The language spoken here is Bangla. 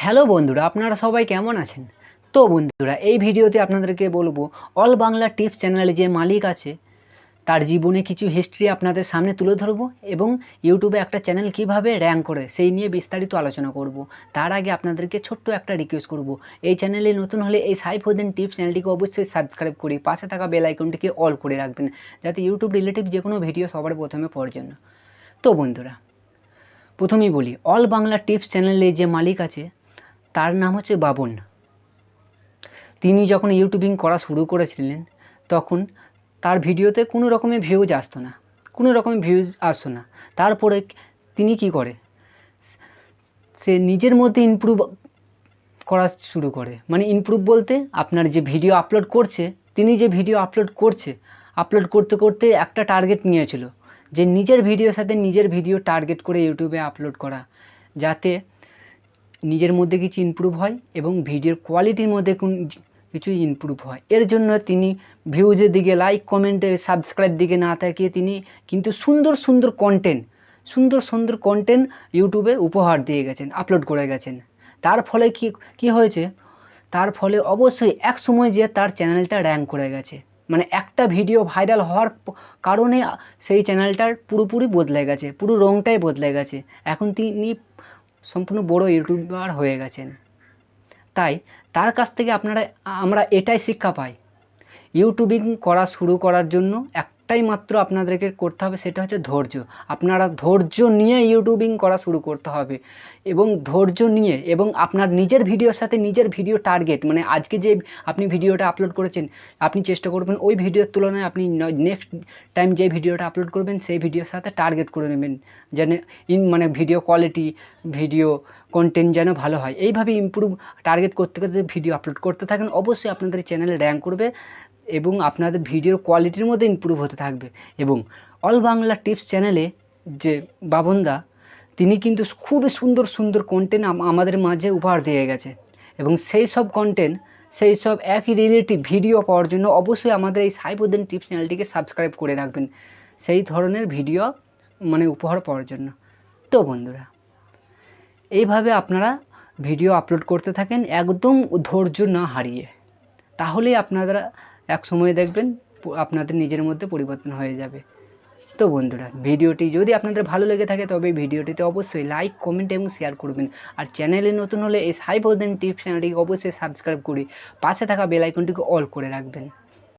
হ্যালো বন্ধুরা, আপনারা সবাই কেমন আছেন? তো বন্ধুরা, এই ভিডিওতে আপনাদেরকে বলবো অল বাংলা টিপস চ্যানেলে যে মালিক আছে তার জীবনে কিছু হিস্ট্রি আপনাদের সামনে তুলে ধরবো এবং ইউটিউবে একটা চ্যানেল কিভাবে র্যাঙ্ক করে সেই নিয়ে বিস্তারিত আলোচনা করব। তার আগে আপনাদেরকে ছোট্ট একটা রিকোয়েস্ট করব, এই চ্যানেলে নতুন হলে এই সাইফুদ্দিন টিপস চ্যানেলটিকে অবশ্যই সাবস্ক্রাইব করে পাশে থাকা বেল আইকনটিকে অল করে রাখবেন, যাতে ইউটিউব রিলেটিভ যে কোনো ভিডিও সবার প্রথমে পাওয়ার জন্য। তো বন্ধুরা, প্রথমেই বলি, অল বাংলা টিপস চ্যানেলে যে মালিক আছে তার নাম হচ্ছে বাবন। তিনি যখন ইউটিউবিং করা শুরু করেছিলেন তখন তার ভিডিওতে কোনো রকমের ভিউজ আসতো না, তারপরে তিনি কি করে, সে নিজের মধ্যে ইমপ্রুভ করা শুরু করে। মানে ইমপ্রুভ বলতে আপনার যে ভিডিও আপলোড করছে, তিনি যে ভিডিও আপলোড করতে করতে একটা টার্গেট নিয়েছিল যে নিজের ভিডিওর সাথে নিজের ভিডিও টার্গেট করে ইউটিউবে আপলোড করা, যাতে নিজের মধ্যে কিছু ইমপ্রুভ হয় এবং ভিডিওর কোয়ালিটির মধ্যে কিছু ইমপ্রুভ হয়। এর জন্য তিনি ভিউজের দিকে, লাইক কমেন্টে, সাবস্ক্রাইব দিকে না তাকিয়ে তিনি কিন্তু সুন্দর সুন্দর কন্টেন্ট ইউটিউবে উপহার দিয়ে গেছেন, আপলোড করে গেছেন। তার ফলে কি হয়েছে, তার ফলে অবশ্যই এক সময় যে তার চ্যানেলটা র্যাঙ্ক করে গেছে। মানে একটা ভিডিও ভাইরাল হওয়ার কারণে সেই চ্যানেলটার পুরোপুরি বদলে গেছে, পুরো রঙটাই বদলে গেছে। এখন তিনি সম্পূর্ণ বড় ইউটিউবার হয়ে গেছেন। তাই তার কাছ থেকে আমরা এটাই শিক্ষা পাই, ইউটিউবিং করা শুরু করার জন্য একটাই মাত্র আপনাদেরকে করতে হবে, সেটা হচ্ছে ধৈর্য। আপনারা ধৈর্য নিয়ে ইউটিউবিং করা শুরু করতে হবে এবং ধৈর্য নিয়ে এবং আপনার নিজের ভিডিওর সাথে নিজের ভিডিও টার্গেট, মানে আজকে যে আপনি ভিডিওটা আপলোড করেছেন, আপনি চেষ্টা করবেন ওই ভিডিওর তুলনায় আপনি নেক্সট টাইম যে ভিডিওটা আপলোড করবেন সেই ভিডিওর সাথে টার্গেট করে নেবেন, যেন মানে ভিডিও কোয়ালিটি, ভিডিও কন্টেন্ট যেন ভালো হয়। এইভাবে ইমপ্রুভ টার্গেট করতে করতে ভিডিও আপলোড করতে থাকেন, অবশ্যই আপনাদের চ্যানেলে র্যাঙ্ক করবে এবং আপনাদের ভিডিওর কোয়ালিটির মধ্যে ইমপ্রুভ হতে থাকবে। এবং অল বাংলা টিপস চ্যানেলে যে বাবনদা, তিনি কিন্তু খুবই সুন্দর কন্টেন্ট আমাদের মাঝে উপহার দিয়ে গেছে এবং সেই সব একই রিলেটিভ ভিডিও পাওয়ার জন্য অবশ্যই আমাদের এই সাইফুদ্দিন টিপস চ্যানেলটিকে সাবস্ক্রাইব করে রাখবেন, সেই ধরনের ভিডিও মানে উপহার পাওয়ার জন্য। তো বন্ধুরা, এইভাবে আপনারা ভিডিও আপলোড করতে থাকেন একদম ধৈর্য না হারিয়ে, তাহলেই আপনারা এক সময় দেখবেন আপনাদের নিজের মধ্যে পরিবর্তন হয়ে যাবে। তো বন্ধুরা, ভিডিওটি যদি আপনাদের ভালো লেগে থাকে তবে ভিডিওটিতে অবশ্যই লাইক, কমেন্ট এবং শেয়ার করবেন। আর চ্যানেলে নতুন হলে এই সাইফুদ্দিন টিপস চ্যানেলটিকে অবশ্যই সাবস্ক্রাইব করে পাশে থাকা বেল আইকনটিকে অল করে রাখবেন।